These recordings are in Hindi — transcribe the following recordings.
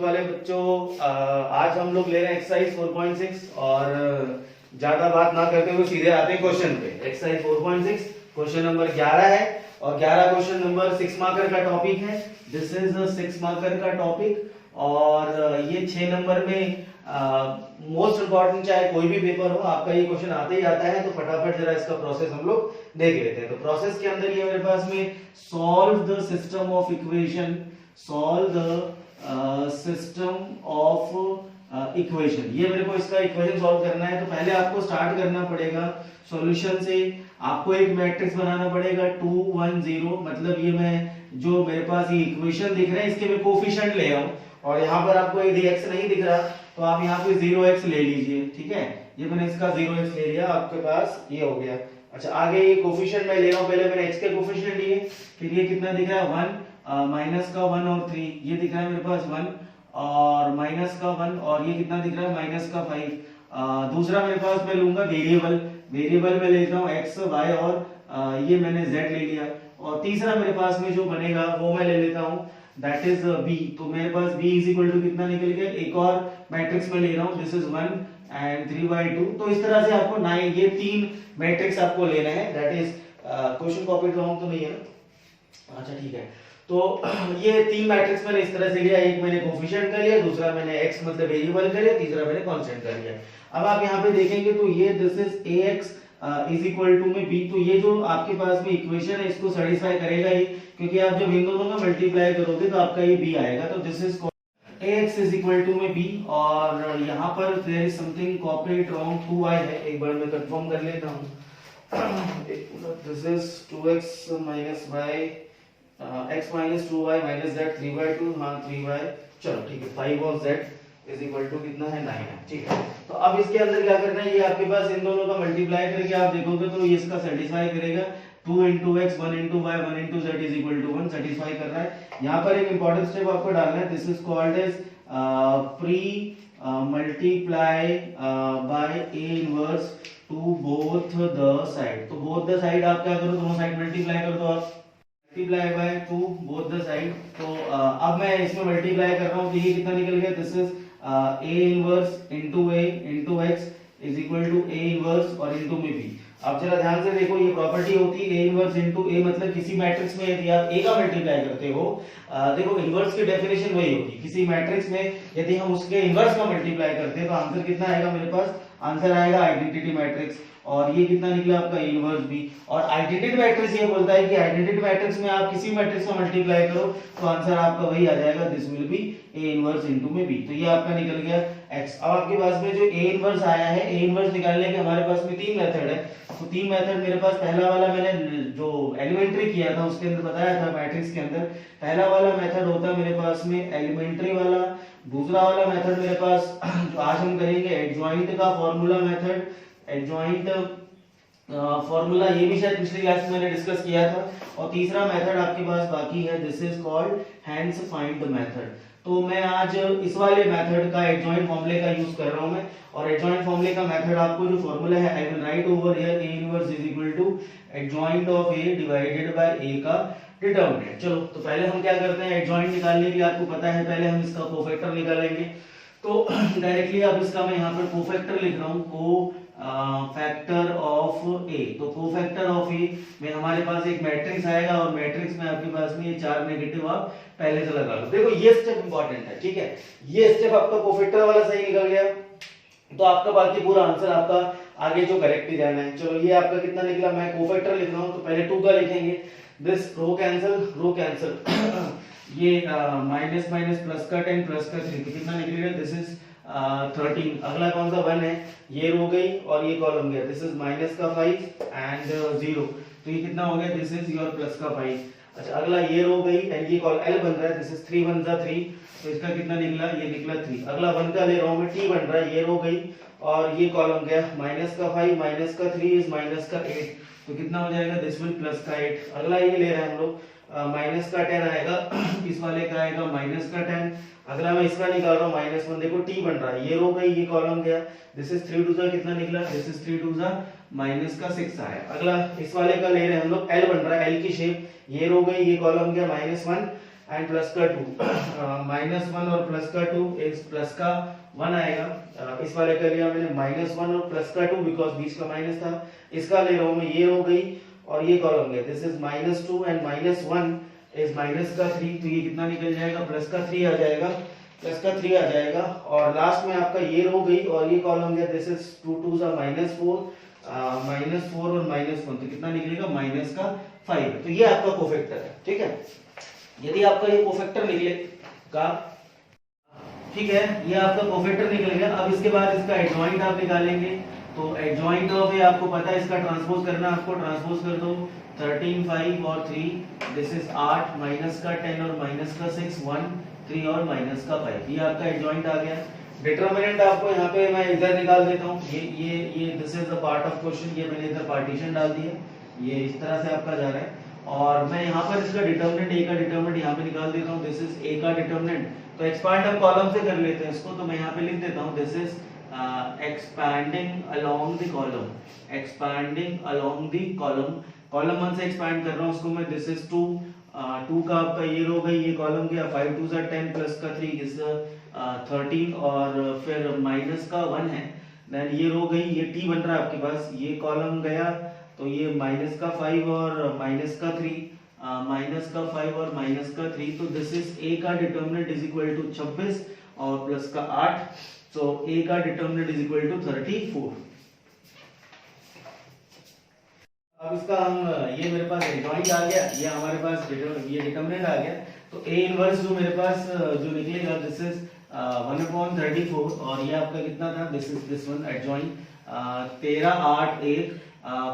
वाले बच्चों, आज हम लोग ले रहे हैं एक्सरसाइज 4.6 और ज्यादा बात ना करते हुए सीधे आते हैं क्वेश्चन पे। एक्सरसाइज 4.6 क्वेश्चन नंबर 11 है और 11 क्वेश्चन नंबर 6 मार्कर का टॉपिक है। दिस इज 6 मार्कर का टॉपिक और ये 6 नंबर में मोस्ट इंपॉर्टेंट, चाहे कोई भी पेपर हो आपका ये क्वेश्चन आते ही आता है। तो फटाफट जरा इसका प्रोसेस हम लोग देख लेते हैं। तो प्रोसेस के अंदर ये मेरे पास में solve the system of equation, solve the system of equation. ये मेरे को इसका इक्वेशन सॉल्व करना है। तो पहले आपको स्टार्ट करना पड़ेगा सॉल्यूशन से। आपको एक मैट्रिक्स बनाना पड़ेगा 2 1 0, मतलब ये मैं जो मेरे पास ये इक्वेशन दिख रहा है इसके मैं कोफिशिएंट ले आऊं और यहाँ पर आपको यदि x नहीं दिख रहा तो आप यहाँ पे 0x ले लीजिए। ठीक है, ये मैंने इसका 0x ले लिया, आपके पास ये हो गया। अच्छा, आगे ये कोफिशिएंट मैं ले रहा हूँ। पहले मैंने x के कोफिशिएंट लिए, फिर ये कितना दिख रहा है 1 माइनस का 1 और 3, ये दिख रहा है मेरे पास 1 और माइनस का 1 और ये कितना दिख रहा है माइनस का 5। दूसरा मेरे पास मैं लूंगा वेरिएबल, वेरिएबल में लेता हूँ x y और ये मैंने z ले लिया। और तीसरा मेरे पास में जो बनेगा वो मैं ले लेता हूँ, दैट इज b। तो मेरे पास b इज इक्वल टू कितना निकल गया, एक और मैट्रिक्स में ले रहा हूँ, दिस इज 1 एंड 3/2। तो इस तरह से आपको 9 ये 3 मैट्रिक्स आपको लेना है। That is question copy wrong तो नहीं है ना? अच्छा ठीक है। तो ये 3 मैट्रिक्स मैंने इस तरह से लिया, एक मैंने कोफिशिएंट कर लिया, दूसरा मैंने x मतलब वेरिएबल कर लिया, तीसरा मैंने कांस्टेंट कर लिया। अब आप यहाँ पे देखेंगे तो ये this is ax is equal to में b। तो ये जो आपके पास में इक्वेशन है इसको सेटिस्फाई करेगा ही, क्योंकि आप जब इन दोनों का मल्टीप्लाई करोगे तो आपका ये b आएगा। तो this is ax is equal to में b और यहाँ पर there is something copied wrong 2y है, एक बार मैं कंफर्म कर लेता हूँ। This is 2x minus y x minus 2y minus z 3/2, हाँ 3y, चलो ठीक है। 5 और z इज इक्वल टू कितना है 9 है। ठीक है, तो अब इसके अंदर क्या करना है, ये आपके पास इन दोनों का मल्टीप्लाई करके आप देखोगे तो ये इसका सेटिस्फाई करेगा। 2 into x 1 into y 1 into z is equal to 1 satisfy कर रहा है। यहाँ पर एक इंपॉर्टेंट स्टेप आपको डालना है, this is called as pre multiply by a inverse to both the side. तो बोथ द साइड आप क्या करो, दोनों साइड मल्टीप्लाई कर दो आप, multiply by to both the side. तो अब मैं इसमें मल्टीप्लाई कर रहा हूँ तो ये कितना निकल गया, this is a inverse into a into x is equal to a inverse और इनटू में b। अब जरा ध्यान से देखो, ये प्रॉपर्टी होती है a इनवर्स इनटू a, मतलब किसी मैट्रिक्स में यदि आप a का मल्टीप्लाई करते हो, देखो इनवर्स की डेफिनेशन वही होती है, किसी मैट्रिक्स में यदि हम उसके इनवर्स का मल्टीप्लाई करते हैं तो आंसर कितना आएगा मेरे पास, आंसर आएगा आइडेंटिटी मैट्रिक्स। और ये कितना निकला आपका इनवर्स b। और आइडेंटिटी मैट्रिक्स ये बोलता है कि आइडेंटिटी मैट्रिक्स में आप किसी मैट्रिक्स का मल्टीप्लाई करो तो आंसर आपका वही आ जाएगा, this will B a inverse into में b। तो ये आपका निकल गया x। अब आपके पास में जो a इनवर्स आया है, a इनवर्स निकालने के हमारे पास में 3 मेथड है। तो 3 मेथड मेरे पास, पहला वाला मैंने जो एलिमेंट्री किया था उसके अंदर बताया था मैट्रिक्स के अंदर, पहला वाला मेथड होता है मेरे पास में एलिमेंट्री वाला। दूसरा वाला मेथड मेरे पास जो आज हम करेंगे एडजॉइंट का फॉर्मूला मेथड, एडजॉइंट फॉर्मूला, ये भी शायद पिछली क्लास में मैंने डिस्कस किया था। और तीसरा मेथड आपके पास बाकी है, this is called hands find method. तो मैं आज इस वाले मेथड का एडजॉइंट फॉर्मूले का यूज कर रहा हूं मैं। और एडजॉइंट फॉर्मूले का मेथड आपको जो फॉर्मूला है, I will write over here a inverse is equal to adjoint of a divided by a का डिटरमिनेंट। चलो तो पहले हम क्या करते हैं, एडजॉइंट निकालने के लिए आपको पता है पहले हम इसका कोफैक्टर निकालेंगे। तो डायरेक्टली अब इसका मैं यहाँ पर कोफैक्टर लिख रहा हूँ, को फैक्टर ऑफ a। तो कोफैक्टर ऑफ a में हमारे पास एक मैट्रिक्स आएगा और मैट्रिक्स में आपके पास में ये 4 नेगेटिव आप पहले से लगा लो। देखो ये स्टेप इंपॉर्टेंट है, ठीक है। ये स्टेप आपका कोफैक्टर वाला सही निकल गया तो आपका बाकी पूरा आंसर आपका आगे जो करेक्ट ही रहना है। चलो ये आपका कितना निकला, मैं कोफैक्टर लिख रहा हूँ तो पहले 2 का लिखेंगे, दिस रो कैंसिल ये माइनस माइनस प्लस का 10 प्लस का 3, तो कितना निकलेगा, दिस इज 13। अगला कौन सा 1 है, ये रो गई और ये कॉलम गया, दिस इज माइनस का 5 एंड 0, तो ये कितना हो गया, दिस इज योर प्लस का 5। अच्छा, अगला ये रो गई एंड ये कॉलम L बन रहा है, दिस इज 3 1 जा 3, तो इसका कितना निकला, ये निकला 3। अगला 1 का ले रहा हूं मैं, T बन रहा है, ये रो गई और ये कॉलम गया, माइनस का 5 माइनस का 3 इज माइनस का 8, तो कितना हो जाएगा, दिस विल प्लस का 8। अगला ये ले रहे हैं हम लोग, माइनस का 10 आएगा, इस वाले का आएगा माइनस का 10। अगला मैं इसका निकाल रहा हूँ -1, देखो T बन रहा है, ये रो गई ये कॉलम गया, दिस इज 3 2 कितना निकला, दिस इज 3 2 माइनस का 6 आया। अगला इस वाले का ले रहे हैं हम लोग, L बन रहा है, L की शेप, ये रो गई ये कॉलम गया -1 एंड प्लस का 2, -1 और प्लस का 2 इज प्लस का 1 आएगा। इस वाले का लिया मैंने -1 और प्लस का 2 बिकॉज बीच का माइनस था। इसका ले रहा हूं मैं, ये हो गई और ये कॉलम गया, this is -2 and -1 is minus का 3, तो ये कितना निकल जाएगा, प्लस का 3 आ जाएगा, प्लस का 3 आ जाएगा। और लास्ट में आपका ये हो गई और ये कॉलम गया, दिस इज 2 2 सा -4, -4 और -1, तो कितना निकलेगा, माइनस का 5। तो ये आपका कोफैक्टर है, ठीक है। यदि आपका ये कोफैक्टर निकलेगा, ठीक है, ये आपका कोफैक्टर निकल गया। अब इसके बाद इसका एडजॉइंट आप निकालेंगे, तो एडजॉइंट ऑफ ये आपको पता है, इसका ट्रांसपोज करना, आपको ट्रांसपोज कर दो 13 5 और 3, दिस इज 8 माइनस का 10 और माइनस का 6 1 3 और माइनस का 5, ये आपका एडजॉइंट आ गया। डिटरमिनेंट आपको यहाँ पे मैं इधर निकाल देता हूँ, ये this is the part of question, ये मैंने इधर पार्टीशन डाल दिया, ये इस तरह से आपका जा रहा है। और मैं यहाँ पर इसका डिटरमिनेंट, ए का डिटरमिनेंट यहाँ पे निकाल देता हूँ, दिस इज ए का डिटरमिनेंट। तो एक्सपांड हम कॉलम से कर लेते हैं इसको, तो मैं यहाँ पे लिख देता हूँ, this is expanding along the column, expanding along the column, column 1 से एक्सपैंड कर रहा हूँ उसको मैं, दिस इज 2 2 का आपका ये रो गई, ये कॉलम गया 5 2 सा 10 प्लस का 3 इज 13 और फिर माइनस का 1 है, देन ये रो गई, ये टी बन रहा है आपके पास, ये कॉलम गया तो ये माइनस का 5 और माइनस का 3, माइनस का 5 और माइनस का 3, तो दिस इज ए का डिटरमिनेंट इज इक्वल टू 26 और प्लस का 8, सो ए का डिटरमिनेंट इज इक्वल टू 34। अब इसका हम, ये मेरे पास एडजॉइंट आ गया, ये हमारे पास ये डिटरमिनेंट आ गया, तो ए इनवर्स जो मेरे पास जो निकलेगा, दिस इज 1/34 और ये आपका कितना था, this is this one adjoint 13 8 1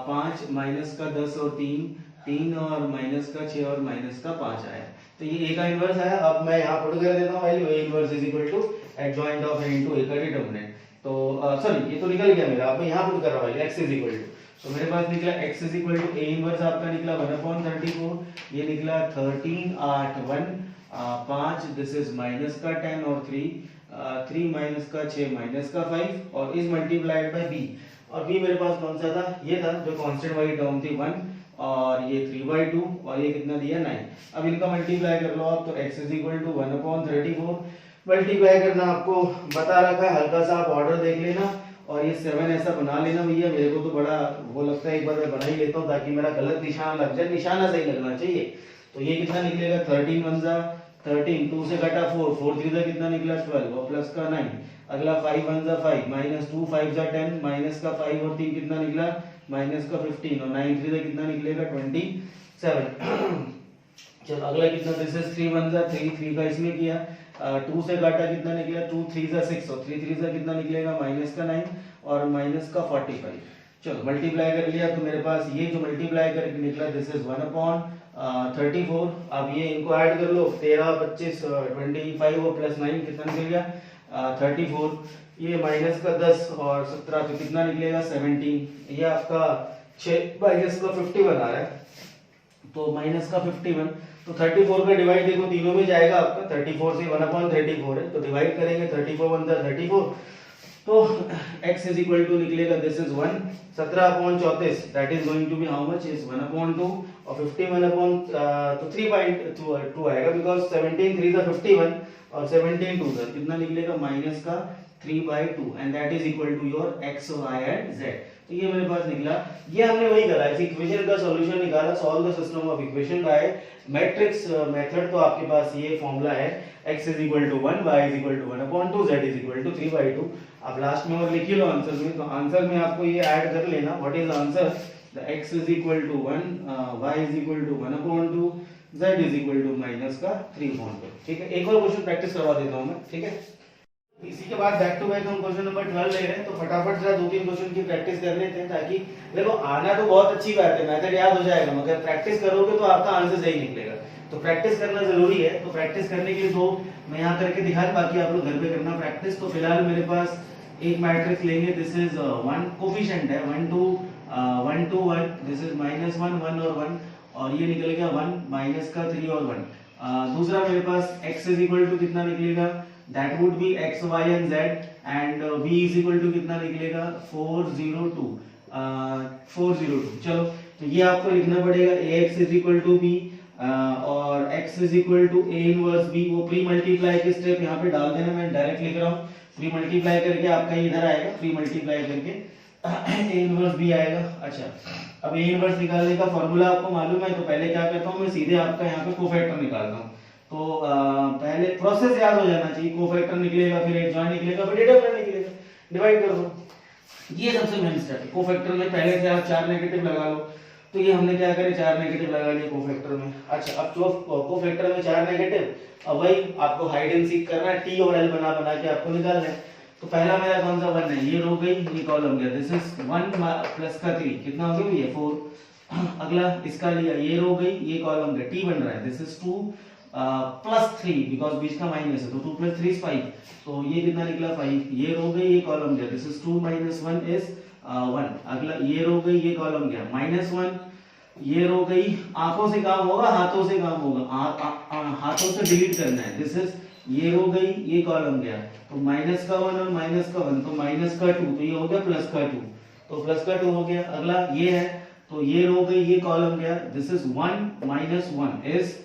5 minus का 10 और 3 और माइनस का 6 और माइनस का 5 आया, तो ये ए का इनवर्स आया। अब मैं यहाँ पुट कर देता हूँ value, A inverse is equal to adjoint of A into A का डिटरमिनेंट, तो सॉरी ये तो निकल गया मेरा, अब मैं यहाँ पुट कर रहा हूँ value, x is equal to, तो मेरे पास निकला x is equal to A inverse आपका निकला 1/34, ये निकला 13 8 1 5, दिस इज माइनस का 10 और 3 माइनस का 6 माइनस का 5 और इज मल्टीप्लाइड बाय b, और b मेरे पास कौन सा था, ये था जो कांस्टेंट वाली टर्म थी 1 और ये 3/2 और ये कितना दिया 9। अब इनका मल्टीप्लाई कर लो आप, तो x is equal to 1/34, multiply करना आपको बता रखा है, हल्का सा आप ऑर्डर देख लेना और ये 7 ऐसा बना लेना भैया, मेरे को तो बड़ा वो लगता है, एक बार मैं बना ही लेता हूँ ताकि मेरा गलत निशान लग जाए, निशाना सही लगना चाहिए। तो ये कितना निकलेगा, 13 1 जा 13, 2 से घटा 4 4 3 जा कितना निकला 12 और प्लस का 9, अगला 5 1 जा 5 माइनस 2 5 जा 10 माइनस का 5 और 3 कितना निकला माइनस का 15 और 9 3 जा कितना निकलेगा 27। चलो अगला कितना, दिस इज 3 1 जा 3 3 का इसमें किया, 2 से काटा कितना निकला 2 3 जा 6 और 3 3 जा कितना निकलेगा माइनस का 9 और माइनस का 45। चलो मल्टीप्लाई कर लिया, तो मेरे पास ये जो मल्टीप्लाई करके निकला, दिस इज 1/34। अब ये इनको ऐड कर लो, 13 25 25 और प्लस 9 कितना निकल गया 34, ये माइनस का 10 और 17 तो कितना निकलेगा 17, ये आपका 6 माइनस का 51 आ रहा है, तो माइनस का 51, तो 34 का डिवाइड देखो तीनों में जाएगा आपका, 34 से 1/34 है, तो डिवाइड करेंगे 34 1 34, तो x इज इक्वल टू निकलेगा, this is 1 17/34, that is going to be how much, is 1/2 और 51 तो 3.2 आएगा, बिकॉज 17 3 जा 51 और 17 2 जा कितना निकलेगा माइनस का 3/2 and that is equal to your x y and z। तो ये मेरे पास निकला, ये हमने वही करा है, इक्वेशन का सॉल्यूशन निकाला, solve the system of equation का है मैट्रिक्स मेथड, तो आपके पास ये फॉर्मूला है x is equal to 1 y is equal to 1/2 z is equal to 3/2। अब लास्ट में और लिख लो आंसर में, तो आंसर में आपको ये ऐड कर लेना, what is answer, the x is equal to 1 y is equal to 1/2 z is equal to minus का 3/2। ठीक है, एक और क्वेश्चन प्रैक्टिस करवा देता हूं मैं, ठीक है। इसी के बाद बैक टू बैक हम क्वेश्चन नंबर 12 ले रहे हैं, तो फटाफट जरा 2-3 क्वेश्चन की प्रैक्टिस कर लेते हैं, ताकि देखो आना तो बहुत अच्छी बात है, मेथड याद हो जाएगा, मगर प्रैक्टिस करोगे तो आपका आंसर सही निकलेगा, तो प्रैक्टिस करना जरूरी है। तो प्रैक्टिस करने के लिए दो मैं यहाँ करके दिखा, बाकी आप लोग घर पे करना प्रैक्टिस। तो फिलहाल मेरे पास एक मैट्रिक्स लेंगे, दिस इज 1 कोफिशिएंट है 1 2 1 2 1, दिस इज -1 1 और 1, और ये निकल गया 1 माइनस का 3 और 1। दूसरा मेरे पास x इज इक्वल टू कितना निकलेगा, that would be x y and z, and v is equal to कितना निकलेगा 402। चलो तो ये आपको लिखना पड़ेगा ax is equal to b, और x is equal to a inverse b, वो प्री मल्टीप्लाई के स्टेप यहाँ पे डाल देना, मैं डायरेक्ट लिख रहा हूँ। प्री मल्टीप्लाई करके आपका इधर आएगा, प्री मल्टीप्लाई करके a इनवर्स b आएगा। अच्छा, अब a इनवर्स निकालने का फॉर्मूला आपको मालूम है, तो पहले क्या करता हूँ मैं, सीधे आपका यहाँ पे कोफैक्टर निकालता हूँ। तो पहले प्रोसेस याद हो जाना चाहिए, कोफैक्टर निकलेगा, फिर एडजॉइंट निकलेगा, फिर डिटरमिनेंट निकलेगा, डिवाइड कर दो, ये सबसे मेन स्टेप है। कोफैक्टर में पहले से आप 4 नेगेटिव लगा लो, तो ये हमने क्या करे 4 नेगेटिव लगा लिए कोफैक्टर में। अच्छा, अब जो कोफैक्टर में 4 नेगेटिव, अब वही आपको हाइड एंड सीक करना है, टी और एल बना बना के आपको निकालना है। तो पहला मेरा कौन सा 1 है, ये रो गई, ये कॉलम गया, दिस इज 1 प्लस का 3 कितना हो गया ये 4। अगला इसका लिया, ये रो गई, ये कॉलम गया, टी बन रहा है, दिस इज 2 प्लस 3 बिकॉज बीच का माइनस है, तो 2 प्लस 3 इज 5, तो ये कितना निकला 5। ये रो गई, ये कॉलम गया, दिस इज 2 माइनस 1 इज 1। अगला ये रो गई, ये कॉलम गया, माइनस 1। ये रो गई, आंखों से काम होगा, हाथों से काम होगा, हाथों से डिलीट करना है, दिस इज, ये रो गई, ये कॉलम गया, तो माइनस का 1 और माइनस का 1, तो माइनस का 2, तो ये हो गया प्लस का 2, तो प्लस का 2 हो गया। अगला ये है, तो ये रो गई, ये कॉलम गया, दिस इज 1 माइनस 1 इज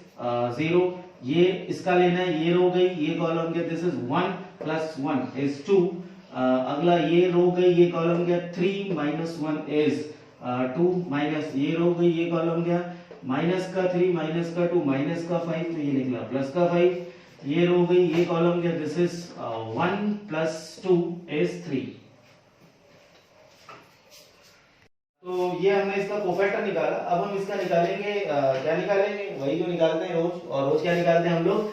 0। ये इसका लेना है, ये रो गई, ये कॉलम गया, दिस इज 1 प्लस 1 इज 2। अगला ये रो गई, ये कॉलम गया, 3 माइनस 1 इज 2, माइनस ये रो गई, ये कॉलम गया, माइनस का 3 माइनस का 2 माइनस का 5, तो ये निकला प्लस का 5। ये रो गई, ये कॉलम गया, दिस इज 1 प्लस 2 इज 3। तो ये हमने इसका कोफैक्टर निकाला। अब हम इसका निकालेंगे, क्या निकालेंगे, वही जो निकालते हैं रोज, और रोज क्या निकालते हैं हम लोग,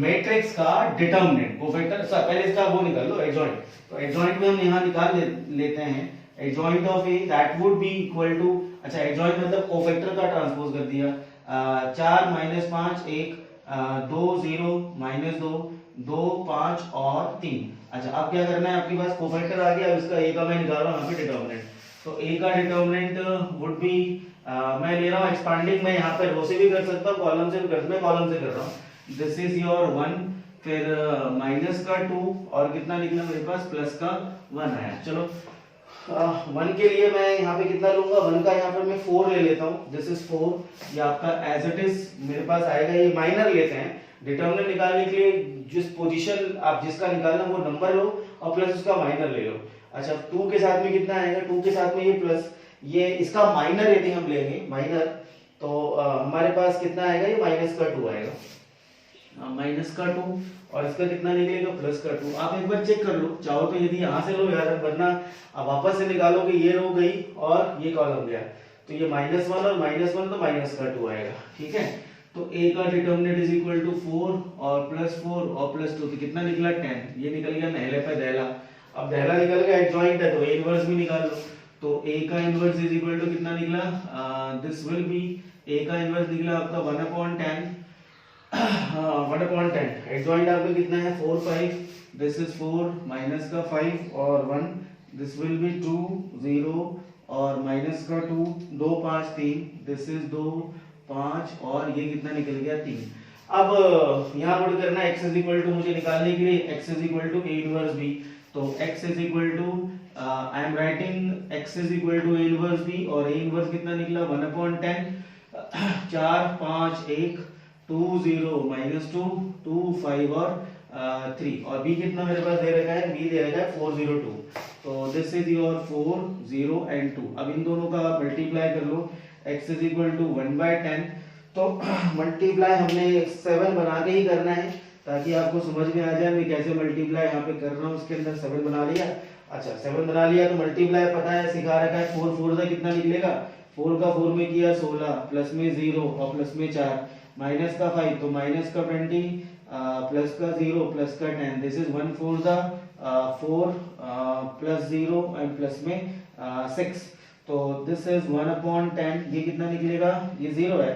मैट्रिक्स का डिटर्मिनेंट। कोफैक्टर पहले इसका वो निकाल लो, एडजॉइंट। तो एडजॉइंट में हम यहाँ निकाल लेते हैं, adjoint of A that would be equal to, अच्छा एडजॉइंट मतलब कोफैक्टर का ट्रांसपोज कर दिया, 4 माइनस 5 1, 2 0 माइनस 2 2 5 और 3। अच्छा, अब क्या करना है, आपके पास कोफैक्टर आ गया, इसका ए का मैं निकाल रहा हूँ यहाँ पे डिटर्मिनेंट। तो ए का डिटर्मिनेंट वुड बी, मैं ले रहा हूँ एक्सपांडिंग, मैं यहाँ पे रो से भी कर सकता हूँ, कॉलम से भी कर सकता हूँ, मैं कॉलम से कर रहा हूँ। दिस इज योर 1, फिर माइनस का 2 और कितना निकला मेरे पास, प्लस का 1 आया। चलो 1 के लिए मैं यहाँ पे कितना लूंगा, 1 का यहाँ पर मैं 4 ले लेता हूँ, दिस इज 4। ये आपका एज इट इज मेरे पास आएगा। ये माइनर लेते हैं, डिटर्मिनेंट निकालने के लिए जिस पोजीशन आप जिसका निकालना वो नंबर लो और प्लस उसका माइनर ले लो। अच्छा, 2 के साथ में कितना आएगा, 2 के साथ में ये प्लस, ये इसका माइनर यदि हम लेंगे माइनर, तो हमारे पास कितना आएगा, ये माइनस का 2 आएगा, माइनस का 2, और इसका कितना निकलेगा, प्लस का 2। आप एक बार चेक कर लो, चाहो तो यदि यहाँ से लो यार, वरना आप वापस से निकालोगे, ये रो गई और ये कॉलम गया, तो ये -1 और -1, तो माइनस का 2 आएगा। ठीक है, तो a का डिटर्मिनेंट इज इक्वल टू 4 और +4 और +2, तो कितना निकला 10। ये निकल गया नहले पे दहला। अब दहला निकल गया, एडजॉइंट है, तो a इनवर्स भी निकाल लो। तो a का इनवर्स इज इक्वल टू कितना निकला, दिस विल बी, a का इनवर्स निकला आपका 1/10, 1/10। एडजॉइंट आपका कितना है 4 5, दिस इज 4 माइनस का 5 और 1, दिस विल बी 2 0 और माइनस का 2 2 5 3, दिस इज 2 5 और ये कितना निकल गया 3। अब यहाँ पुट करना है x इज इक्वल टू, मुझे निकालने के लिए x is equal to a inverse b, तो x is equal to, I am writing x is equal to a inverse b, और a इनवर्स कितना निकला 1/10, 4 5 1 2 0 -2 2 5 और 3, और b कितना मेरे पास दे रखा है, b दे रखा है 4 0 2, तो दिस इज योर 4 0 एंड 2। अब इन दोनों का मल्टीप्लाई कर लो, x इज इक्वल टू 1/10, तो मल्टीप्लाई हमने 7 बना के ही करना है, ताकि आपको समझ में आ जाए मैं कैसे मल्टीप्लाई यहाँ पे कर रहा हूँ। उसके अंदर 7 बना लिया। अच्छा, 7 बना लिया तो मल्टीप्लाई पता है, सिखा रखा है, 4 4 का कितना निकलेगा, 4 का 4 में किया 16, प्लस में 0 और प्लस में 4, माइनस का 5 तो माइनस का 20, प्लस का 0 प्लस का 10, this is 1 4 4 plus 0 and plus में 6, तो दिस इज 1/10। ये कितना निकलेगा, ये 0 है,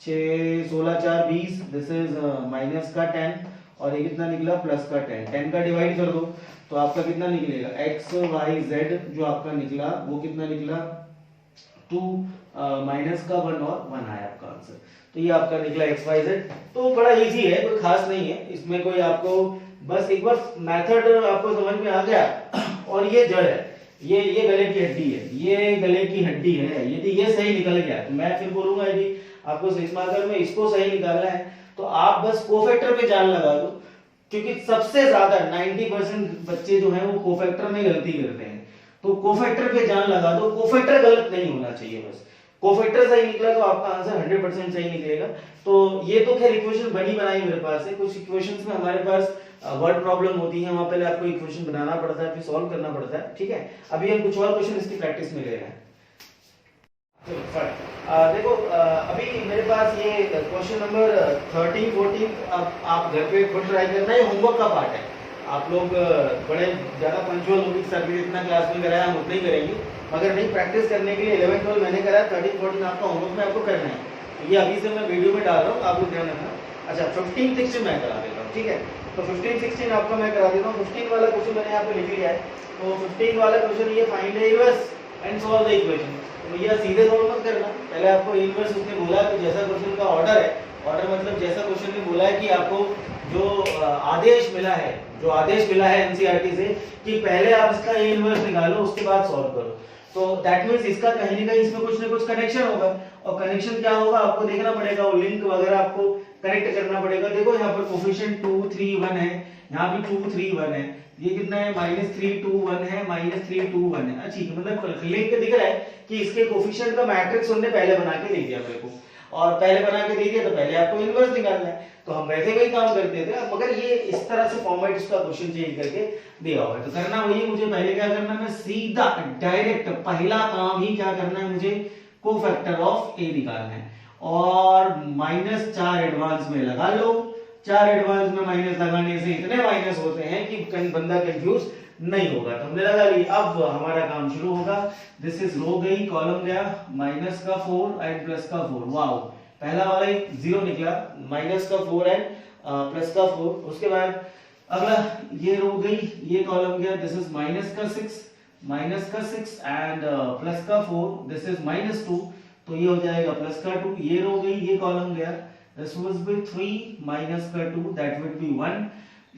6 16 4 20, दिस इज माइनस का 10 और ये कितना निकला प्लस का 10। 10 का डिवाइड कर दो तो आपका कितना निकलेगा, x y z जो आपका निकला वो कितना निकला 2 माइनस का 1 और 1 आया आपका आंसर। तो ये आपका निकला x y z। तो बड़ा इजी है, कोई खास नहीं है इसमें, कोई आपको बस एक बार मेथड आपको समझ में आ गया। और ये जड़ है, ये गले की हड्डी है, ये गले की हड्डी है, यदि ये सही निकल गया तो मैं फिर बोलूंगा यदि आपको 6 मार्कर में इसको सही निकालना है तो आप बस कोफैक्टर पे जान लगा दो, क्योंकि सबसे ज्यादा 90% बच्चे जो हैं वो कोफैक्टर में गलती करते हैं। तो कोफैक्टर पे जान लगा दो, कोफैक्टर गलत नहीं होना चाहिए, बस कोफैक्टर सही निकला तो आपका आंसर 100% सही निकलेगा। तो ये तो खैर इक्वेशन बनी बनाई मेरे पास है, कुछ इक्वेशंस में हमारे पास वर्ड प्रॉब्लम होती है, वहां पहले आपको इक्वेशन बनाना पड़ता है फिर सॉल्व करना पड़ता है, ठीक है। अभी हम कुछ और क्वेश्चन इसकी प्रैक्टिस में ले रहे हैं। देखो अभी मेरे पास ये क्वेश्चन नंबर 13 14 आप घर पे खुद ट्राई करना, ये होमवर्क का पार्ट है। आप लोग बड़े ज्यादा पंचुअल होगी, सर भी जितना क्लास में कराया हम उतना ही करेंगे, मगर नहीं प्रैक्टिस करने के लिए 11 12 मैंने कराया, 13 14 आपका होमवर्क में आपको करना है। ये अभी से मैं वीडियो में डाल रहा हूँ, आप लोग ध्यान रखना। अच्छा 15 16 मैं करा देता हूँ, ठीक है। तो 15 16 आपका मैं करा देता हूँ। 15 वाला क्वेश्चन मैंने यहाँ पे लिख लिया है। तो 15 वाला क्वेश्चन ये find the inverse and solve the equation. तो भैया सीधे सॉल्व मत करना, पहले आपको इनवर्स उसने बोला तो जैसा क्वेश्चन का ऑर्डर है, ऑर्डर मतलब जैसा क्वेश्चन ने बोला है कि आपको जो आदेश मिला है एनसीईआरटी से कि पहले आप इसका ए इनवर्स निकालो उसके बाद सॉल्व करो, तो दैट मींस इसका कहीं ना कहीं इसमें कुछ ना कुछ कनेक्शन होगा, और कनेक्शन क्या होगा आपको देखना पड़ेगा, वो लिंक वगैरह आपको कनेक्ट करना पड़ेगा। देखो यहाँ पर कोफिशिएंट 2 3 1 है, यहाँ भी 2 3 1 है, ये कितना है -3 2 1 है, -3 2 1 है। अच्छा मतलब लिंक दिख रहा है कि इसके कोफिशिएंट का मैट्रिक्स उन्होंने पहले बना के दे दिया मेरे को, और पहले बना के दे दिया तो पहले आपको इनवर्स निकालना है, तो हम वैसे वही काम करते थे, मगर ये इस तरह से फॉर्मेट इसका क्वेश्चन चेंज करके दिया हुआ है। तो करना वही मुझे पहले क्या करना है, सीधा डायरेक्ट पहला काम ही क्या करना है, मुझे कोफैक्टर ऑफ ए निकालना है, और -4 एडवांस में लगा लो। 4 एडवांस में माइनस लगाने से इतने माइनस होते हैं कि कहीं बंदा कंफ्यूज नहीं होगा, तो हमने लगा लिया। अब हमारा काम शुरू होगा। दिस इज रो गई, कॉलम गया, माइनस का 4 एंड प्लस का 4। वाओ, पहला वाला ही 0 निकला, माइनस का 4 एंड प्लस का 4। उसके बाद अगला ये रो गई, ये कॉलम गया, दिस इज माइनस का 6 एंड प्लस का 4, दिस इज -2, तो ये हो जाएगा प्लस का 2। ये रो गई, ये कॉलम गया, दिस वाज बी 3 माइनस का 2, दैट वुड बी 1।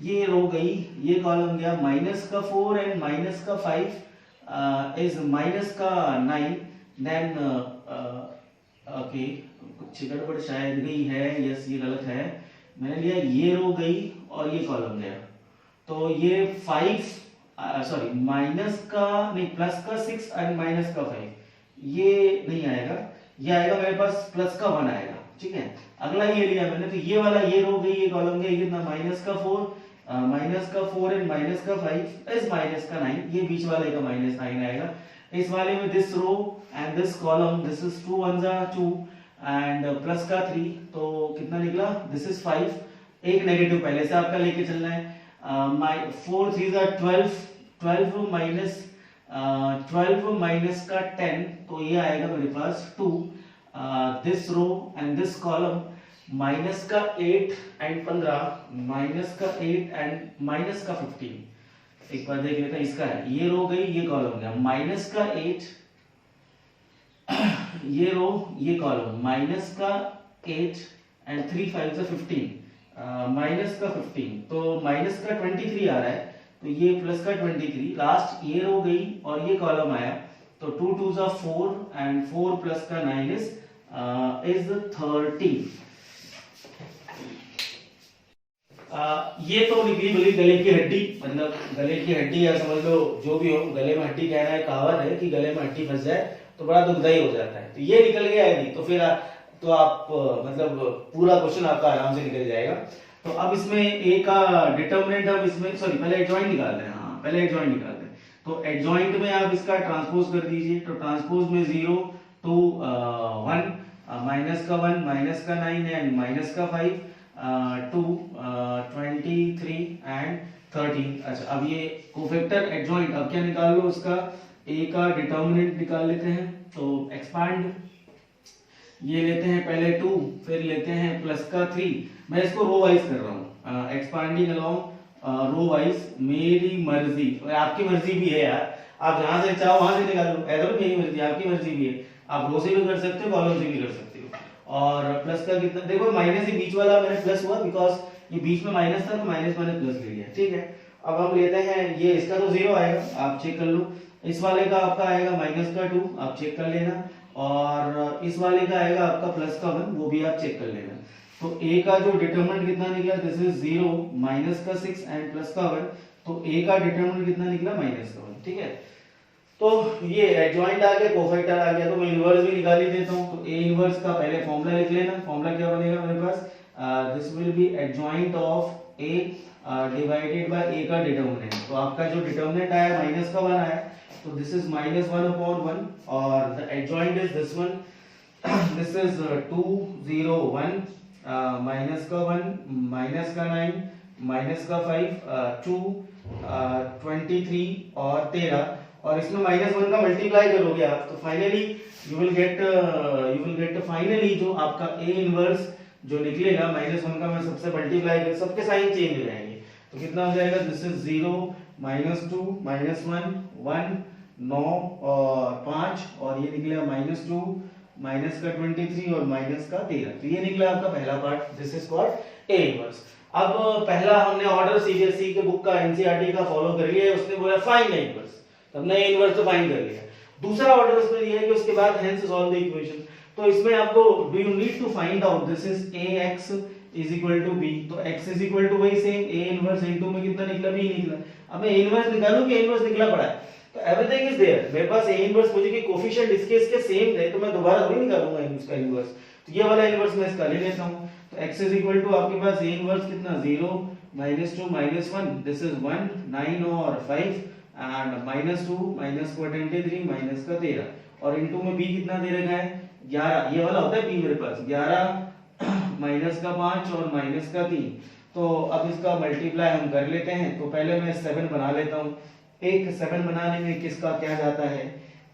ये रो गई, ये कॉलम गया, माइनस का 4 एंड माइनस का 5 इज माइनस का 9, देन ओके कुछ गड़बड़ शायद गई है, यस ये गलत है, मैंने लिया ये रो गई और ये कॉलम गया, तो ये 5 सॉरी माइनस का नहीं प्लस का 6 एंड माइनस का 5, ये नहीं आएगा, ये आएगा मेरे पास प्लस का 1 आएगा, ठीक है। अगला ये लिया मैंने, तो ये वाला ये रो गई, ये कॉलम गया, ये कितना माइनस का 4 एंड माइनस का 5 इज माइनस का 9, ये बीच वाले का -9 आएगा। इस वाले में this row and this column, this is 2 1 2 and plus का 3, तो कितना निकला, दिस इज 5। एक नेगेटिव पहले से आपका लेके चलना है, 4 3 12 माइनस का 10, तो ये आएगा मेरे पास 2। This row and this column minus का 8 एंड 15, माइनस का 8 एंड माइनस का 15। एक बार देख लेते हैं, इसका है, ये रो गई, ये कॉलम गया, माइनस का 8 ये रो ये कॉलम, माइनस का 8 एंड 3 5 15, माइनस का 15, तो माइनस का 23 आ रहा है, तो ये प्लस का 23, लास्ट ये रो गई और ये कॉलम आया, तो 2 2 4 एंड 4 प्लस का 9 इज 30। ये तो निकली बोली गले की हड्डी, मतलब गले की हड्डी या समझ लो जो भी हो, गले में हड्डी कहना है, कहावत है कि गले में हड्डी फंस जाए तो बड़ा दुखदाई हो जाता है, तो ये निकल गया है नहीं, तो फिर तो आप मतलब पूरा क्वेश्चन आपका आराम से निकल जाएगा। तो अब इसमें ए का डिटरमिनेंट, अब इसमें सॉरी पहले एडजॉइंट निकालते हैं, हाँ पहले एडजॉइंट निकालते हैं। तो एडजॉइंट में आप इसका ट्रांसपोज कर दीजिए, तो ट्रांसपोज में 0 2 1 माइनस का 1 माइनस का 9 एंड माइनस का 5 2 23 एंड 13। अच्छा अब ये कोफैक्टर एडजॉइंट, अब क्या निकाल लो उसका, ए का डिटरमिनेंट निकाल लेते हैं। तो एक्सपांड, ये लेते हैं पहले 2, फिर लेते हैं प्लस का 3, मैं इसको रो वाइज कर रहा हूँ, एक्सपांडिंग अलोंग रो वाइज, मेरी मर्जी और आपकी मर्जी भी है यार, आप जहां से चाहो वहां से निकाल लो, ऐसा तो मेरी मर्जी आपकी मर्जी भी है, आप रो से भी कर सकते हो, कॉलम से भी कर सकते हो। और प्लस का कितना, देखो माइनस ही बीच वाला मैंने प्लस हुआ, बिकॉज ये बीच में माइनस था तो माइनस मैंने प्लस ले लिया, ठीक है। अब हम लेते हैं ये, इसका तो 0 आएगा, आप चेक कर लो, इस वाले का आपका आएगा माइनस का 2, आप चेक कर लेना, और इस वाले का आएगा आपका प्लस का 1, वो भी आप चेक कर लेना। तो a का जो डिटरमिनेंट कितना निकला, दिस इज 0 माइनस का 6 एंड प्लस का 1, तो a का डिटरमिनेंट कितना निकला, माइनस का 1। ठीक है, तो ये एडजॉइंट आ गया, कोफैक्टर आ गया, तो मैं इनवर्स भी निकाल ही देता हूं। तो a इनवर्स का पहले फॉर्मूला लिख लेना। फॉर्मूला क्या बनेगा मेरे पास, this will be adjoint of a divided by a का डिटरमिनेंट। तो आपका जो डिटरमिनेंट आया माइनस का 1 आया, तो दिस इज माइनस 1/1 और the adjoint is this one, this is 2 0 1 minus का 1 माइनस का 9 माइनस का 5 2 23 और 13, और इसमें माइनस 1 का मल्टीप्लाई करोगे आप, तो finally you will get finally जो आपका a इनवर्स जो निकलेगा माइनस 1 का मैं सबसे मल्टीप्लाई कर, सबके साइन चेंज हो जाएंगे, तो कितना हो जाएगा, दिस इज 0 -2 -1 1 9 और 5, और ये निकलेगा -2 माइनस का 23 और माइनस का 13। तो ये निकला आपका पहला part, this is called a inverse. अब पहला हमने ऑर्डर सीबीएसई के बुक का एनसीईआरटी का फॉलो कर लिया है, उसने बोला फाइंड a इनवर्स, तो हमने a इनवर्स तो फाइंड कर लिया। दूसरा ऑर्डर उसने दिया है कि उसके बाद हेंस सॉल्व द इक्वेशन, तो इसमें आपको do you need to find out, this is ax is equal to b, तो x इज इक्वल टू वही सेम a इनवर्स इनटू में कितना निकला, b निकला। अब मैं a इनवर्स निकालूं कि a इनवर्स निकला पड़ा है, तो एवरीथिंग इज देयर मेरे पास। a इनवर्स मुझे कि कोएफिशिएंट इसके सेम थे, तो मैं दोबारा थोड़ी निकालूंगा इसका इनवर्स, तो ये वाला इनवर्स मैं इसका ले लेता हूं। तो x इज इक्वल टू आपके पास a इनवर्स कितना, 0 -2 -1, दिस इज 1 9 और 5 एंड -2 माइनस का 23 माइनस का 13, और इनटू में b कितना दे रखा है, 11, ये वाला होता है b मेरे पास, 11 माइनस का 5 और माइनस का 3। तो अब इसका मल्टीप्लाई हम कर लेते हैं। तो पहले मैं 7 बना लेता हूं। एक 7 बनाने में किसका क्या जाता है,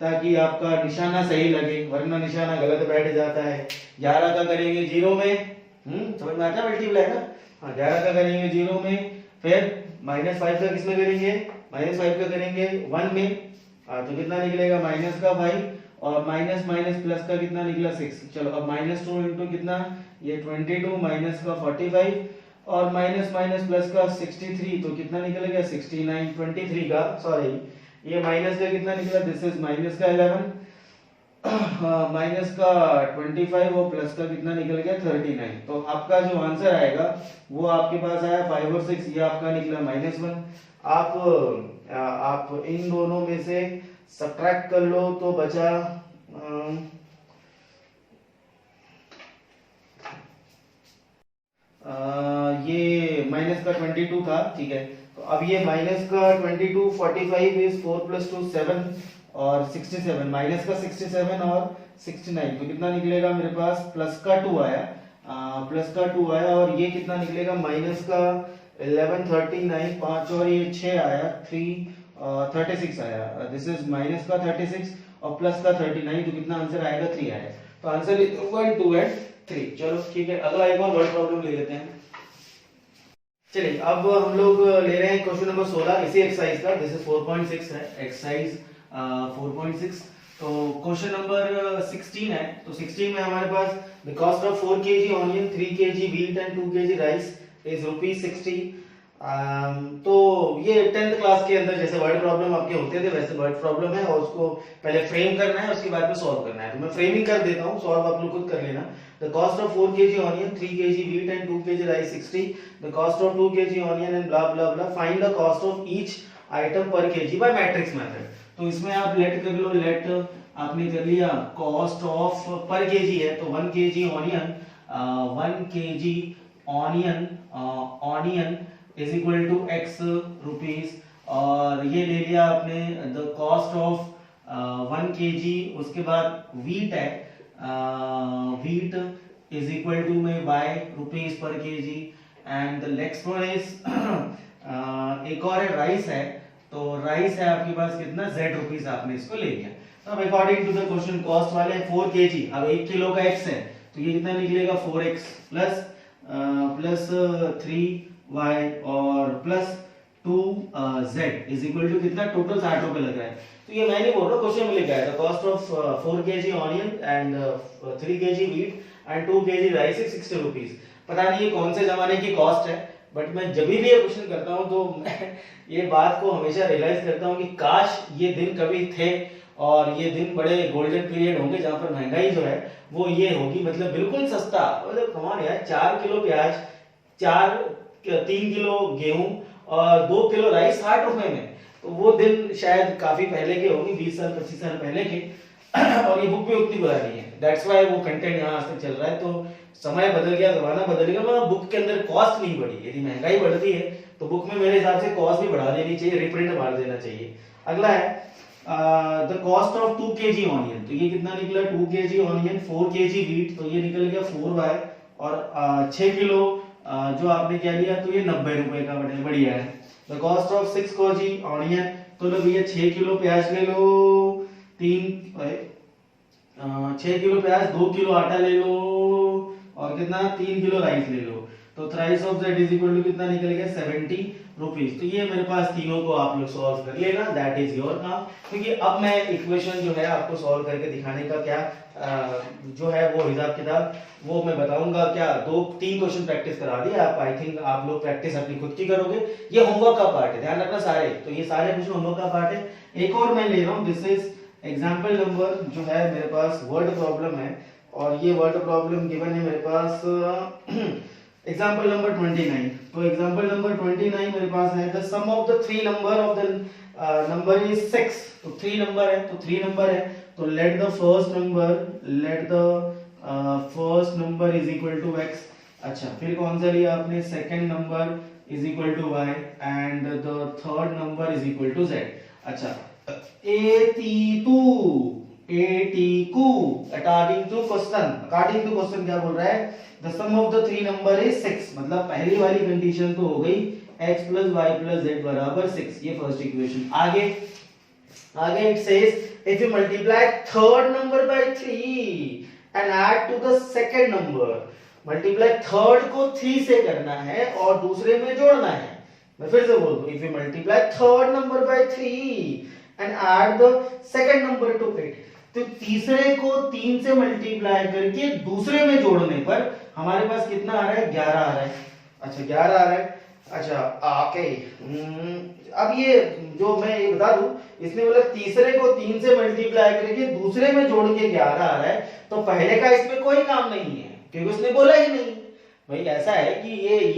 ताकि आपका निशाना सही लगे, वरना निशाना गलत बैठ जाता है। 11 का करेंगे 0 में, समझ में आता है मल्टीप्लाई ना, हाँ 11 का करेंगे 0 में, फिर -5 का किसमें करेंगे, -5 का करेंगे 1 में, तो कितना निकलेगा, माइनस का 5 और माइनस माइनस प्लस का कितना निकला 6। चलो अब -2 इंटू कितना, ये 22 माइनस का 45 और माइनस माइनस प्लस का 63, तो कितना निकल गया 69, 23 का सॉरी ये माइनस का कितना निकला, दिस इज माइनस का 11 माइनस का 25 और प्लस का कितना निकल गया 39। तो आपका जो आंसर आएगा वो आपके पास आया 5 और 6, ये आपका निकला -1। आप इन दोनों में से सब्ट्रैक्ट कर लो तो बचा ये माइनस का 22 था, ठीक है। तो अब ये माइनस का 22 45 इज 4 + 2 7 और 67, माइनस का 67 और 69, तो कितना निकलेगा मेरे पास, प्लस का 2 आया, प्लस का 2 आया, और ये कितना निकलेगा, माइनस का 11 39 5 और ये 6 आया 3 36 आया, दिस इज माइनस का 36 और प्लस का 39, तो कितना आंसर आएगा 3 आएगा। तो आंसर इज 1 2 एंड 3। चलो ठीक है, अगला एक और वर्ड प्रॉब्लम ले लेते हैं। चलिए अब हम लोग ले रहे हैं क्वेश्चन नंबर 16 इसी एक्सरसाइज का, दिस इज 4.6 है एक्सरसाइज 4.6। तो क्वेश्चन नंबर 16 है। तो 16 में हमारे पास the cost of 4 kg onion 3 kg wheat and 2 kg rice is ₹60। तो ये 10th क्लास के अंदर जैसे वर्ड प्रॉब्लम आपके होते थे वैसे वर्ड प्रॉब्लम है, और उसको पहले फ्रेम करना है उसके बाद में सॉल्व करना है। तो मैं फ्रेमिंग कर देता हूँ, सॉल्व आप लोग खुद कर लेना। The cost of 4 kg onion 3 kg wheat and 2 kg rice 60, the cost of 2 kg onion and blah blah blah, find the cost of each item पर kg बाय मैट्रिक्स मेथड। तो इसमें आप लेट कर लो, लेट आपने कर लिया कॉस्ट ऑफ पर kg है, तो 1 kg onion 1 kg onion is equal to x rupees, और ये ले लिया आपने द कॉस्ट ऑफ 1 kg, उसके बाद व्हीट है, व्हीट इज इक्वल टू में y रुपीस पर kg, and the next one is एक और है राइस है, तो राइस है आपके पास कितना z रुपीस, आपने इसको ले लिया। अब according to the question cost वाले 4 kg, अब 1 किलो का x है, तो ये कितना निकलेगा 4x प्लस 3y और plus 2z is equal to कितना, टोटल 60 रुपए लग रहा है। तो ये मैं नहीं बोल रहा, क्वेश्चन में लिखा है the cost of 4 kg onion and 3 kg wheat and 2 kg rice is 60 rupees. पता नहीं ये कौन से जमाने की कॉस्ट है, बट मैं जब भी ये क्वेश्चन करता हूँ तो मैं ये बात को हमेशा रियलाइज करता हूँ कि काश ये दिन कभी थे और ये दिन बड़े गोल्डन पीरियड होंगे जहां पर महंगाई जो है वो ये होगी, मतलब बिल्कुल सस्ता, मतलब कमाल यार, 4 किलो प्याज, 3 किलो गेहूं और 2 किलो राइस 60 रुपए में। तो वो दिन शायद काफी पहले के होंगे, 20 साल 25 साल पहले के। और ये बुक भी उतनी पुरानी है, दैट्स व्हाई वो कंटेंट यहाँ आज तक चल रहा है। तो समय बदल गया, जमाना बदल गया, मगर बुक के अंदर कॉस्ट नहीं बढ़ी। यदि महंगाई बढ़ती है तो बुक में मेरे हिसाब से कॉस्ट भी बढ़ा देनी चाहिए, रिप्रिंट मार देना चाहिए। अगला है the cost of 2 kg onion. तो ये कितना निकला, 2 kg ऑनियन, 4 kg वीट, तो ये निकल गया 4y, और 6 किलो जो आपने क्या लिया, तो ये 90 रुपए का बढ़िया है। The cost of 6 kg onion, तो लो भैया 6 किलो प्याज ले लो, 6 किलो प्याज, 2 किलो आटा ले लो, और कितना 3 किलो राइस ले लो। तो thrice of that is equal to कितना निकल गया, 70 रुपीज। तो ये मेरे पास तीनों को आप लोग सॉल्व कर लेना, दैट इज योर काम। क्योंकि अब मैं इक्वेशन जो है आपको सॉल्व करके दिखाने का क्या जो है वो हिसाब किताब वो मैं बताऊंगा। क्या 2-3 क्वेश्चन प्रैक्टिस करा दिए आप, आई थिंक आप लोग प्रैक्टिस अपनी खुद की करोगे। ये होमवर्क का पार्ट है, ध्यान रखना सारे, तो ये सारे क्वेश्चन होमवर्क का पार्ट है। एक और मैं ले रहा हूँ, दिस इज एग्जाम्पल नंबर जो है मेरे पास वर्ड प्रॉब्लम है, और ये वर्ड प्रॉब्लम गिवन है मेरे पास एग्जाम्पल नंबर 29। तो एग्जाम्पल नंबर 29 मेरे पास है, the sum of the 3 number of the number is 6। तो 3 नंबर है, तो 3 नंबर है, तो let the first number is equal to x। अच्छा, फिर कौन सा लिया आपने, second number is equal to y, and the third number is equal to z। अच्छा, अकॉर्डिंग टू क्वेश्चन क्या बोल रहा है, the sum of the 3 number is 6। मतलब पहली वाली कंडीशन तो हो गई x plus y plus z बराबर 6, ये फर्स्ट इक्वेशन। आगे it says if you multiply third number by 3 and add to the second number, multiply third को 3 से करना है और दूसरे में जोड़ना है। मैं फिर से बोल दूं, if you multiply third number by 3 and add the second number two it, तो तीसरे को 3 से मल्टीप्लाई करके दूसरे में जोड़ने पर हमारे पास कितना आ रहा है, 11 आ रहा है। अच्छा, 11 आ रहा है। अच्छा, ओके, अब ये जो मैं ये बता दूं, इसने बोला तीसरे को 3 से मल्टीप्लाई करके दूसरे में जोड़ के 11 आ रहा है, तो पहले का इसमें कोई काम नहीं है क्योंकि उसने बोला ही नहीं। भाई ऐसा है कि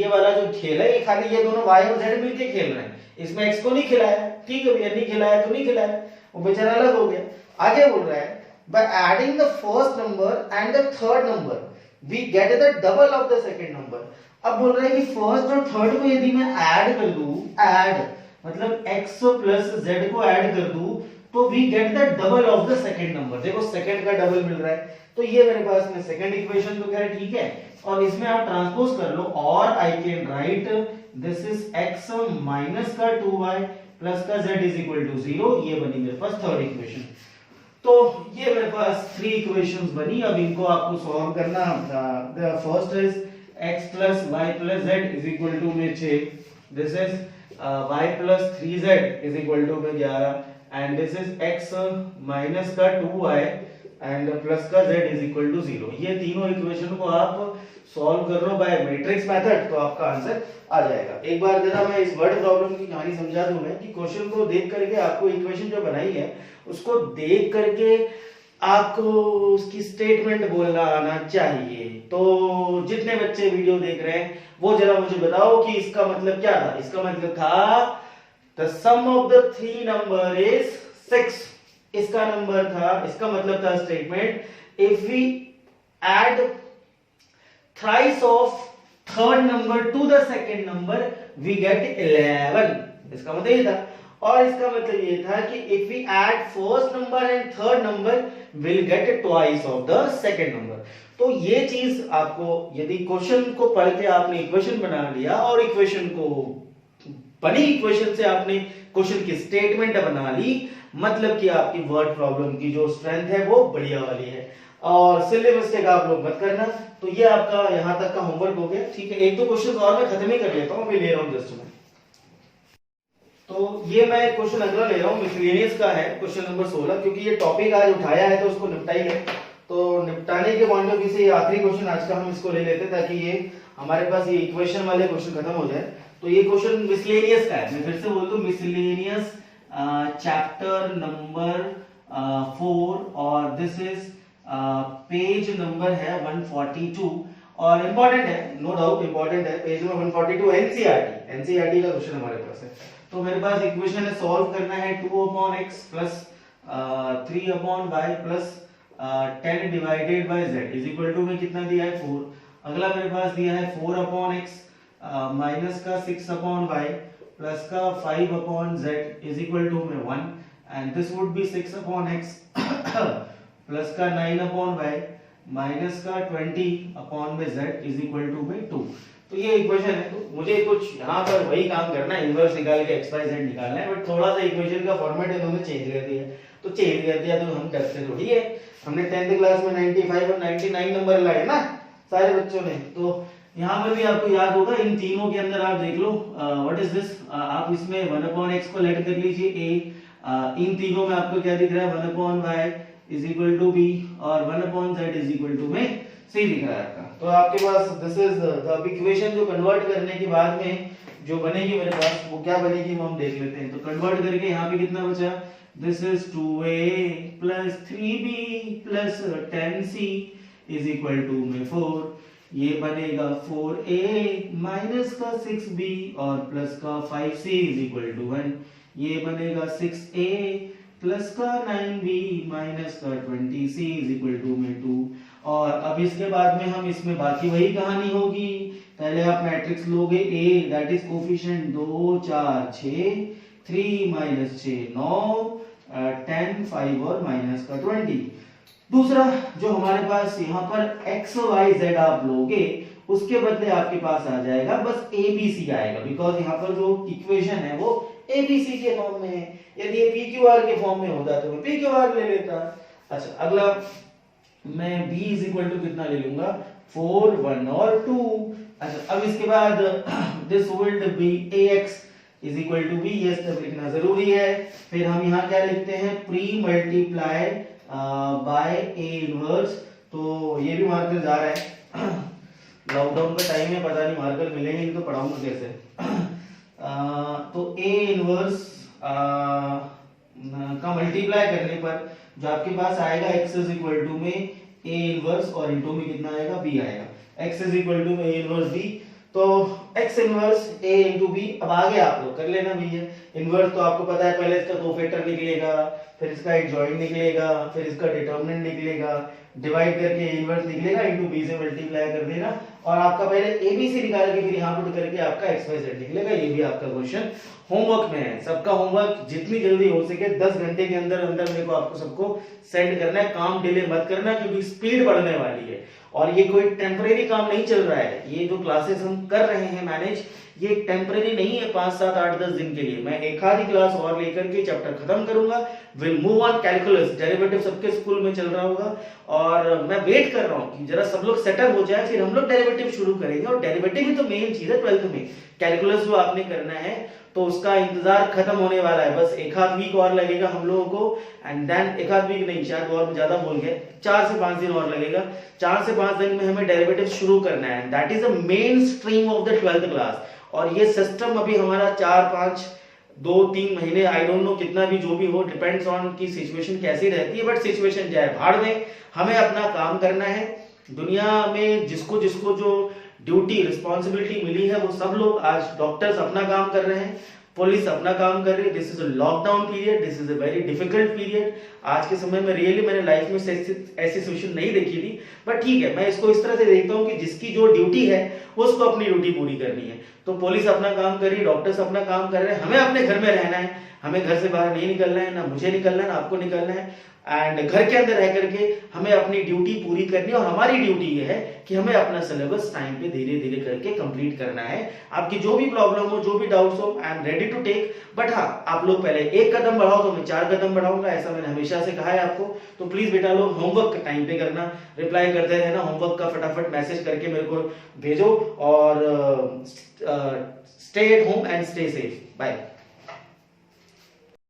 ये वाला जो खेल है, ये खाली ये दोनों y और z मिलके खेल रहे हैं, इसमें x को नहीं खिलाया, ठीक है भैया, नहीं खिलाया तो नहीं खिलाया, वो बेचारा अलग हो गया। आगे बोल रहा है, by adding the first number and the third number we get the double of the second number। अब बोल रहा है कि फर्स्ट और थर्ड को यदि मैं ऐड कर दूं, ऐड मतलब x प्लस z को ऐड कर दूं, तो we get the double of the second number। देखो सेकंड का डबल मिल रहा है, तो ये मेरे पास में सेकंड इक्वेशन तो खैर ठीक है, और इसमें आप ट्रांसपोज कर लो, और I can write this is x minus का 2y प्लस का z इज इक्वल टू 0। ये बनी मेरे पास थर्ड इक्वेशन। तो ये मेरे पास 3 इक्वेशंस बनी। अब इनको आपको सॉल्व करना। The first is x plus y plus z is equal to में 6, this is y plus 3z is equal to में 11, and this is x minus का 2y and plus का z is equal to 0। ये तीनों इक्वेशन को आप सॉल्व कर लो बाय मैट्रिक्स मेथड, तो आपका आंसर आ जाएगा। एक बार जरा मैं इस वर्ड प्रॉब्लम की कहानी समझा दूं मैं, कि क्वेश्चन को देख करके आपको इक्वेशन जो बनाई है उसको देख करके आपको उसकी स्टेटमेंट बोलना आना चाहिए। तो जितने बच्चे वीडियो देख रहे हैं वो जरा मुझे बताओ कि इसका मतलब क्या था। इसका मतलब था the sum of the 3 number is 6, इसका नंबर था, इसका मतलब था statement if we add thrice of third number to the second number we get 11। इसका मतलब ये था, और इसका मतलब ये था कि if we add first number and third number will get twice of the second number. तो ये चीज आपको, यदि क्वेश्चन को पढ़ के आपने इक्वेशन बना लिया और इक्वेशन को बनी इक्वेशन से आपने क्वेश्चन की स्टेटमेंट बना ली, मतलब कि आपकी वर्ड प्रॉब्लम की जो स्ट्रेंथ है वो बढ़िया वाली है। और सिली मिस्टेक आप लोग मत करना। तो ये आपका यहाँ तक का होमवर्क हो गया, ठीक है। एक दो क्वेश्चन और मैं खत्म ही कर लेता हूँ, अभी ले रहा हूँ जस्ट में। तो ये मैं क्वेश्चन अगला ले रहा हूँ, मिसलेनियस का है, क्वेश्चन नंबर 16, क्योंकि ये टॉपिक आज उठाया है तो उसको निपटा ही है। तो निपटाने के पॉइंट ऑफ व्यू से ये आखिरी क्वेश्चन आज का हम इसको ले लेते हैं, ताकि ये हमारे पास ये इक्वेशन वाले क्वेश्चन खत्म हो जाए। तो ये क्वेश्चन मिसलेनियस का है, मैं फिर से बोल दूं, मिसलेनियस चैप्टर नंबर 4 और दिस इज पेज नंबर है 142 और इंपॉर्टेंट है, नो डाउट इंपॉर्टेंट है, पेज नंबर 142 एनसीईआरटी का क्वेश्चन हमारे पास है। तो मेरे पास इक्वेशन है, सॉल्व करना है 2/x plus 3/y plus 10 divided by z is equal to में कितना दिया है 4। अगला मेरे पास दिया है 4/x माइनस का 6/y प्लस का 5/z इज इक्वल टू में 1 and this would be 6/x plus का 9/y माइनस का 20/z इज इक्वल टू में 2। तो ये इक्वेशन है। तो मुझे कुछ यहाँ पर वही काम करना है, इनवर्स निकाल के x y z निकालना है, बट थोड़ा सा इक्वेशन का फॉर्मेट इन्होंने चेंज कर दिया। तो चेंज कर दिया तो हम करते थोड़ी है, हमने 10th क्लास में 95 और 99 नंबर लाए ना सारे बच्चों ने। तो यहाँ पर भी आपको याद होगा, इन तीनों के अंदर आप देख लो व्हाट इज दिस, आप इसमें 1/x को लेट कर लीजिए a, इन तीनों में आपको क्या दिख रहा है 1/y is equal to b और 1/z इज इक्वल टू में c दिख रहा है आपका। तो आपके पास दिस इज द इक्वेशन जो कन्वर्ट करने के बाद में जो बनेगी मेरे पास, वो क्या बनेगी वो हम देख लेते हैं। तो कन्वर्ट करके यहाँ पे कितना बचा, this is 2a plus 3b plus 10c is equal to में 4। ये बनेगा 4a माइनस का 6b और प्लस का 5c इज इक्वल टू 1। ये बनेगा 6a प्लस का 9b माइनस का 20c इज इक्वल टू में 2। और अब इसके बाद में हम इसमें बाकी वही कहानी होगी, पहले आप मैट्रिक्स लोगे a that is coefficient 2 4 6 3 minus 6 9 10 5 और माइनस का 20। दूसरा जो हमारे पास यहाँ पर x y z आप लोगे उसके बदले आपके पास आ जाएगा बस abc आएगा, बिकॉज यहाँ पर जो इक्वेशन है वो abc के फॉर्म में है। यदि ये pqr के फॉर्म में होता तो मैं pqr ले लेता। अच्छा अगला मैं b इज इक्वल टू कितना ले लूंगा 4 1 और 2। अच्छा अब इसके बाद this will be ax is equal to b, ये स्टेप लिखना जरूरी है। फिर हम यहाँ क्या लिखते हैं pre multiply by a inverse. तो ये भी मार्कर जा रहा है, लॉकडाउन का टाइम है, पता नहीं मार्कर मिलेंगे नहीं तो पढ़ाऊंगा कैसे। तो a इनवर्स का मल्टीप्लाई करने पर जो आपके पास आएगा x इज इक्वल टू में a इनवर्स और इनटू में कितना आएगा b आएगा, x इज इक्वल टू में a इनवर्स b। तो x inverse a into b। अब आगे आप लोग कर लेना भैया, इनवर्स तो आपको पता है पहले इसका कोफैक्टर निकलेगा, फिर इसका एडजॉइंट निकलेगा, फिर इसका डिटरमिनेंट निकलेगा, डिवाइड करके इनवर्स निकलेगा, इनटू b से मल्टीप्लाई कर देना और आपका पहले abc निकाल के फिर यहाँ पुट करके आपका xyz निकलेगा। ये भी आपका क्वेश्चन होमवर्क में है। सबका होमवर्क जितनी जल्दी हो सके 10 घंटे के अंदर अंदर मेरे को आपको सबको सेंड करना है, काम डिले मत करना क्योंकि स्पीड बढ़ने वाली है और ये कोई टेम्परेरी काम नहीं चल रहा है। ये जो क्लासेस हम कर रहे हैं मैनेज, ये टेम्परेरी नहीं है 5 7 8 10 दिन के लिए। मैं एक आधी क्लास और लेकर के चैप्टर खत्म करूंगा, will move on calculus, derivative सबके स्कूल में चल रहा होगा और मैं वेट कर रहा हूँ कि जरा सब लोग सेटल हो जाए, फिर हम लोग डेरिवेटिव शुरू करेंगे। और डेरिवेटिव ही तो मेन चीज है 12th में, कैलकुलस जो आपने करना है तो उसका इंतजार खत्म होने वाला है, बस एक आध वीक और लगेगा हम लोगों को एंड देन एक आध वीक नहीं, शायद और ज्यादा बोल गए, 4 से 5 दिन और लगेगा। 4 से 5 दिन में हमें डेरिवेटिव शुरू करना है, that is the main stream of the 12th class. और ये सिस्टम अभी हमारा 4 5 2-3 महीने, आई डोंट नो कितना भी, जो भी हो, डिपेंड्स ऑन की सिचुएशन कैसी रहती है, बट सिचुएशन जाए भाड़ में, हमें अपना काम करना है। दुनिया में जिसको जिसको जो ड्यूटी रिस्पॉन्सिबिलिटी मिली है वो सब लोग, आज डॉक्टर्स अपना काम कर रहे हैं, पुलिस अपना काम कर रही है। This is a lockdown period, this is a very difficult period. आज के समय में रियली मैंने लाइफ में ऐसी सिचुएशन नहीं देखी थी, बट ठीक है, मैं इसको इस तरह से देखता हूँ कि जिसकी जो ड्यूटी है उसको अपनी ड्यूटी पूरी करनी है। तो पुलिस अपना काम कर रही है, डॉक्टर्स अपना काम कर रहे हैं, हमें अपने घर में रहना है, हमें घर से बाहर नहीं निकलना है, ना मुझे निकलना है ना आपको निकलना है, एंड घर के अंदर रह करके हमें अपनी ड्यूटी पूरी करनी है। और हमारी ड्यूटी ये है कि हमें अपना सिलेबस टाइम पे धीरे धीरे करके कंप्लीट करना है। आपकी जो भी प्रॉब्लम हो, जो भी डाउट्स हो, I am ready to take, but हाँ, आप लोग पहले एक कदम बढ़ाओ तो मैं 4 कदम बढ़ाऊंगा, ऐसा मैंने हमेशा से कहा है आपको। तो प्लीज बेटा लोग होमवर्क टाइम पे करना, रिप्लाई करते रहना, होमवर्क का फटाफट मैसेज करके मेरे को भेजो और stay at home and stay safe. Bye.